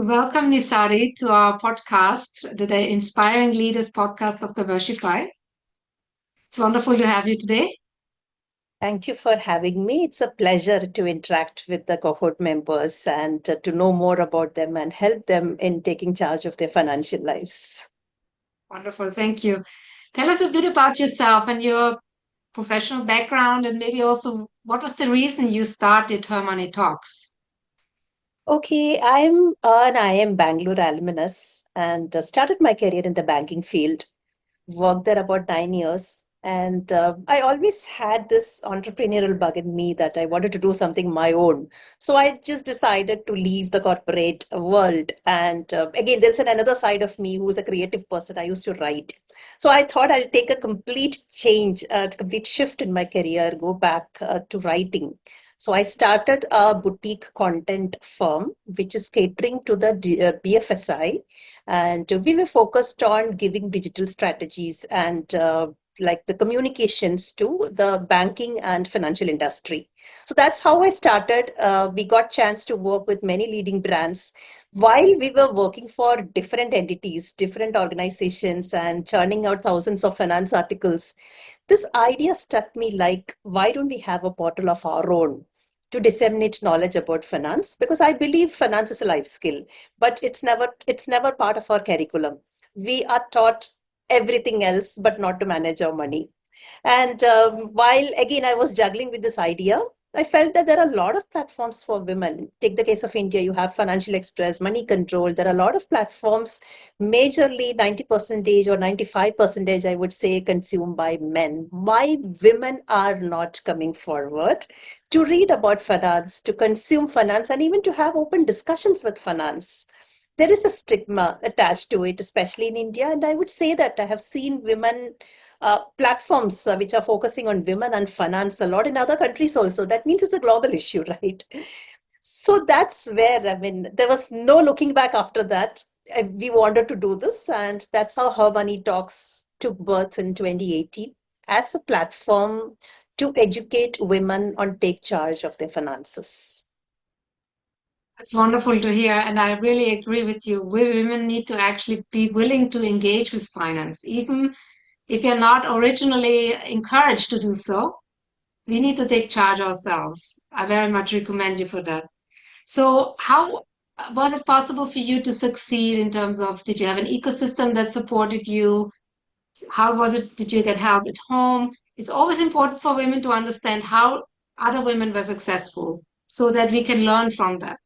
Welcome, Nisary, to our podcast, the Inspiring Leaders podcast of Diversify. It's wonderful to have you today. Thank you for having me. It's a pleasure to interact with the cohort members and to know more about them and help them in taking charge of their financial lives. Wonderful, thank you. Tell us a bit about yourself and your professional background, and maybe also what was the reason you started Hermione Talks? Okay, I'm an IIM Bangalore alumnus and started my career in the banking field. Worked there about 9 years. And I always had this entrepreneurial bug in me that I wanted to do something my own. So I just decided to leave the corporate world. And again, there's another side of me who's a creative person. I used to write. So I thought I'll take a complete change, a complete shift in my career, go back to writing. So I started a boutique content firm, which is catering to the BFSI, and we were focused on giving digital strategies and like the communications to the banking and financial industry. So that's how I started. We got chance to work with many leading brands while we were working for different entities, different organizations, and churning out thousands of finance articles. This idea struck me like, why don't we have a portal of our own to disseminate knowledge about finance? Because I believe finance is a life skill, but it's never part of our curriculum. We are taught everything else, but not to manage our money. And while again I was juggling with this idea, I felt that there are a lot of platforms for women. Take the case of India, you have Financial Express, Money Control. There are a lot of platforms, majorly 90% or 95%, I would say, consumed by men. Why women are not coming forward to read about finance, to consume finance, and even to have open discussions with finance? There is a stigma attached to it, especially in India. And I would say that I have seen women platforms which are focusing on women and finance a lot in other countries also. That means it's a global issue, right? So that's where, I mean, there was no looking back after that. We wanted to do this, and that's how Her Money Talks took birth in 2018 as a platform to educate women on take charge of their finances. It's wonderful to hear, and I really agree with you. We women need to actually be willing to engage with finance, even if you're not originally encouraged to do so. We need to take charge ourselves. I very much recommend you for that. So, how was it possible for you to succeed in terms of, did you have an ecosystem that supported you? How was it? Did you get help at home? It's always important for women to understand how other women were successful so that we can learn from that.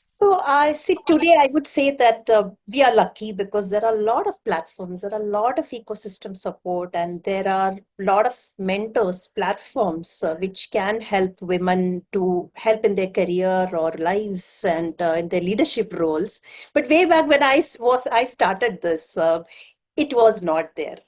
So I see today, I would say that we are lucky because there are a lot of platforms, there are a lot of ecosystem support, and there are a lot of mentors, platforms which can help women to help in their career or lives and in their leadership roles. But way back when I started this, it was not there.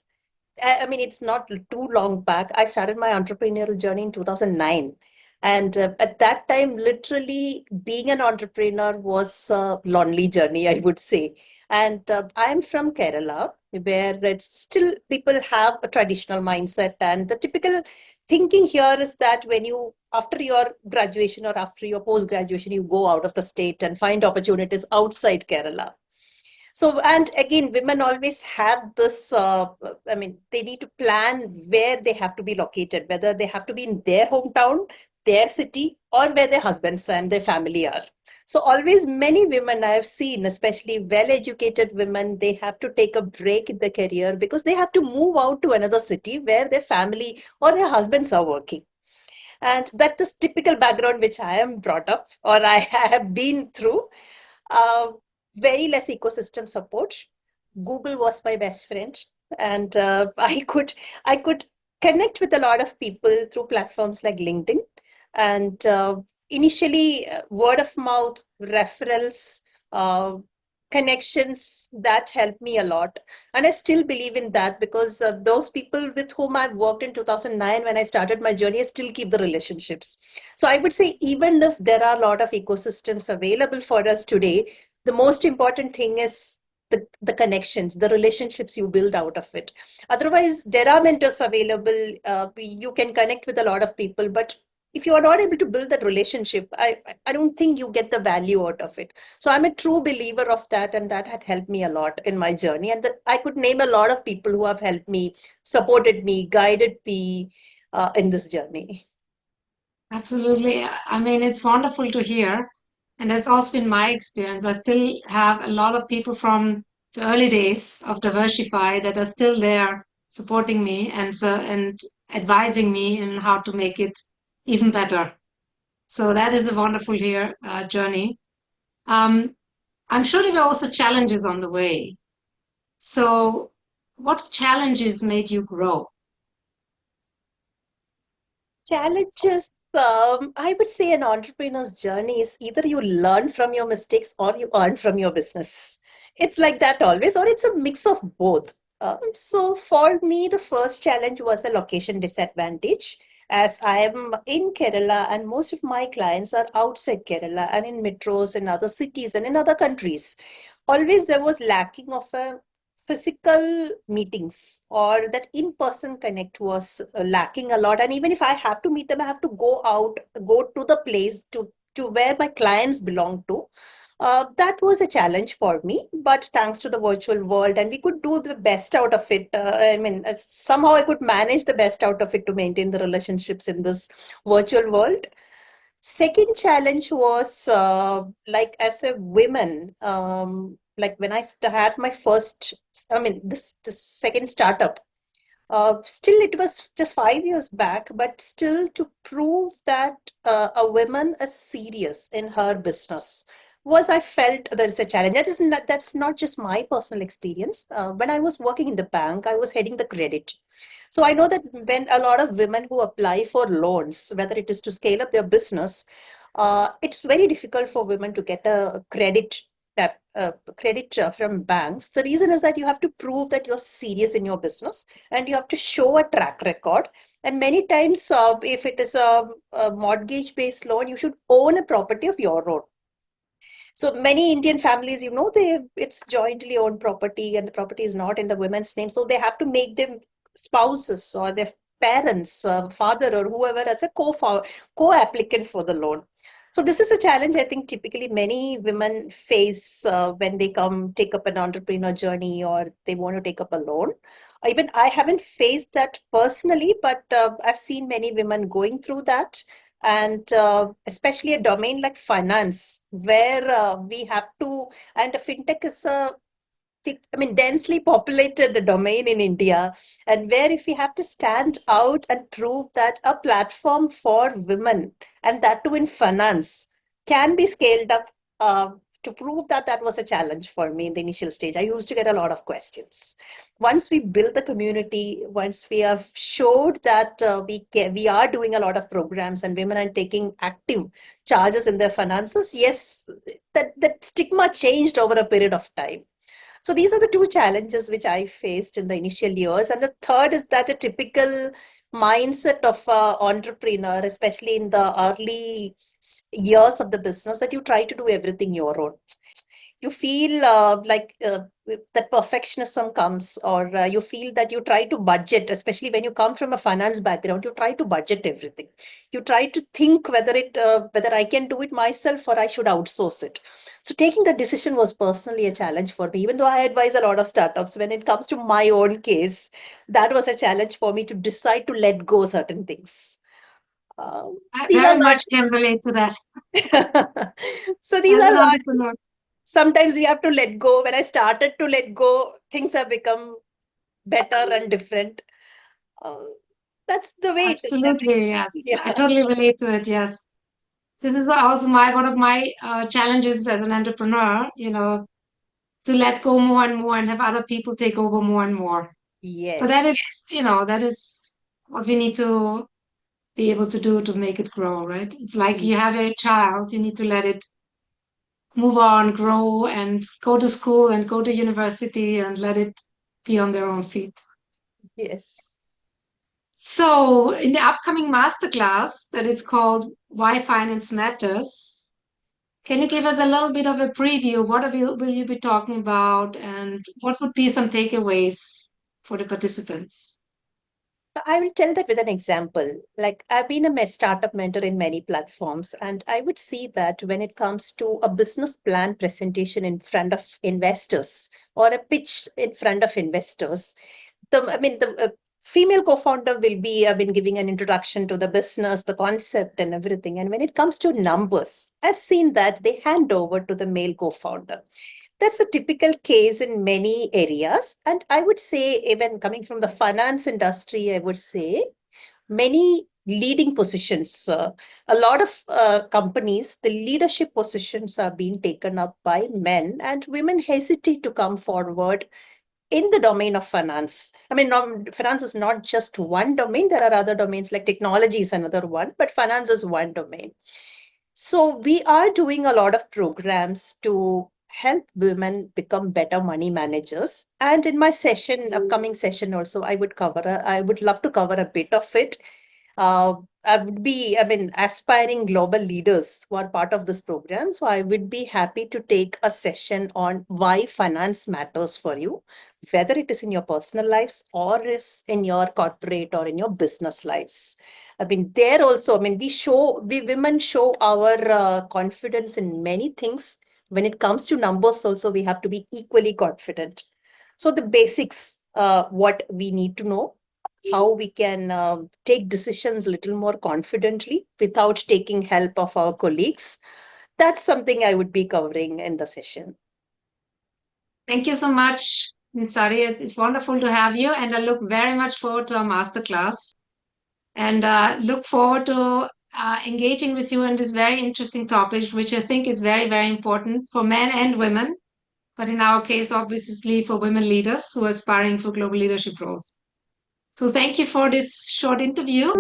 I mean, it's not too long back. I started my entrepreneurial journey in 2009. And at that time, literally being an entrepreneur was a lonely journey, I would say. And I'm from Kerala, where it's still people have a traditional mindset. And the typical thinking here is that when you, after your graduation or after your post graduation, you go out of the state and find opportunities outside Kerala. So, and again, women always have this, I mean, they need to plan where they have to be located, whether they have to be in their hometown, their city, or where their husbands and their family are. So, always many women I have seen, especially well educated women, they have to take a break in their career because they have to move out to another city where their family or their husbands are working. And that is typical background which I am brought up or I have been through. Uh, Very less ecosystem support. Google was my best friend, and I could connect with a lot of people through platforms like LinkedIn, and initially word of mouth referrals. Connections that helped me a lot, and I still believe in that because those people with whom I've worked in 2009 when I started my journey, I still keep the relationships. So I would say even if there are a lot of ecosystems available for us today, the most important thing is the connections, the relationships you build out of it. Otherwise, there are mentors available. You can connect with a lot of people, but if you are not able to build that relationship, I don't think you get the value out of it. So I'm a true believer of that, and that had helped me a lot in my journey. And I could name a lot of people who have helped me, supported me, guided me in this journey. Absolutely. I mean, it's wonderful to hear. And that's also been my experience. I still have a lot of people from the early days of Diversify that are still there supporting me and advising me in how to make it even better. So that is a wonderful here journey. Um, I'm sure there were also challenges on the way. So what challenges made you grow? Challenges, I would say an entrepreneur's journey is either you learn from your mistakes or you earn from your business. It's like that always, or it's a mix of both. So for me, the first challenge was a location disadvantage, as I am in Kerala and most of my clients are outside Kerala and in metros and other cities and in other countries. Always there was lacking of a physical meetings, or that in-person connect was lacking a lot. And even if I have to meet them, I have to go out, go to the place to where my clients belong to. That was a challenge for me, but thanks to the virtual world, and we could do the best out of it. I mean, somehow I could manage the best out of it to maintain the relationships in this virtual world. Second challenge was like as a woman, like when had my first, I mean, this second startup. Still, it was just 5 years back, but still to prove that a woman is serious in her business was, I felt there is a challenge. That's not just my personal experience. When I was working in the bank, I was heading the credit. So I know that when a lot of women who apply for loans, whether it is to scale up their business, it's very difficult for women to get a credit from banks. The reason is that you have to prove that you're serious in your business and you have to show a track record. And many times, if it is a mortgage based loan, you should own a property of your own. So many Indian families, it's jointly owned property and the property is not in the women's name. So they have to make them spouses or their parents, father or whoever as a co-applicant for the loan. So this is a challenge I think typically many women face when they come take up an entrepreneur journey or they want to take up a loan. Even I haven't faced that personally, but I've seen many women going through that, and especially a domain like finance where we have to, and fintech is a I mean, densely populated domain in India, and where if we have to stand out and prove that a platform for women, and that too in finance, can be scaled up, to prove that that was a challenge for me in the initial stage. I used to get a lot of questions. Once we build the community, once we have showed that we are doing a lot of programs and women are taking active charges in their finances, yes, that stigma changed over a period of time. So these are the two challenges which I faced in the initial years. And the third is that a typical mindset of an entrepreneur, especially in the early years of the business, that you try to do everything your own. You feel that perfectionism comes, or you feel that you try to budget, especially when you come from a finance background, you try to budget everything. You try to think whether I can do it myself or I should outsource it. So taking the decision was personally a challenge for me, even though I advise a lot of startups. When it comes to my own case, that was a challenge for me to decide to let go certain things. I These are very much can relate to that so these as are an entrepreneur. learnings. Sometimes you have to let go. When I started to let go, things have become better and different. Uh, that's the way it is. Absolutely, yes. I Yeah. totally relate to it, yes. This is also my one of my challenges as an entrepreneur, to let go more and more and have other people take over more and more. But that Yes. is, that is what we need to be able to do to make it grow, right? It's like you have a child, you need to let it move on, grow, and go to school and go to university and let it be on their own feet. Yes. So, in the upcoming masterclass that is called Why Finance Matters, can you give us a little bit of a preview? What will you be talking about, and what would be some takeaways for the participants? I will tell that with an example. Like I've been a startup mentor in many platforms, and I would see that when it comes to a business plan presentation in front of investors or a pitch in front of investors, the female co-founder will be been giving an introduction to the business, the concept, and everything. And when it comes to numbers, I've seen that they hand over to the male co-founder. That's a typical case in many areas. And I would say, even coming from the finance industry, I would say many leading positions, a lot of companies, the leadership positions are being taken up by men, and women hesitate to come forward in the domain of finance. I mean, finance is not just one domain. There are other domains like technology is another one, but finance is one domain. So we are doing a lot of programs to help women become better money managers. And in my session, upcoming session also, I would love to cover a bit of it. I would be, I mean, aspiring global leaders who are part of this program. So I would be happy to take a session on why finance matters for you, whether it is in your personal lives or is in your corporate or in your business lives. I mean, there also, I mean, we women show our confidence in many things. When it comes to numbers, also, we have to be equally confident. So, the basics, what we need to know, how we can take decisions a little more confidently without taking help of our colleagues. That's something I would be covering in the session. Thank you so much, Nisary. It's wonderful to have you, and I look very much forward to our masterclass and look forward to engaging with you on this very interesting topic, which I think is very, very important for men and women, but in our case, obviously, for women leaders who are aspiring for global leadership roles. So, thank you for this short interview.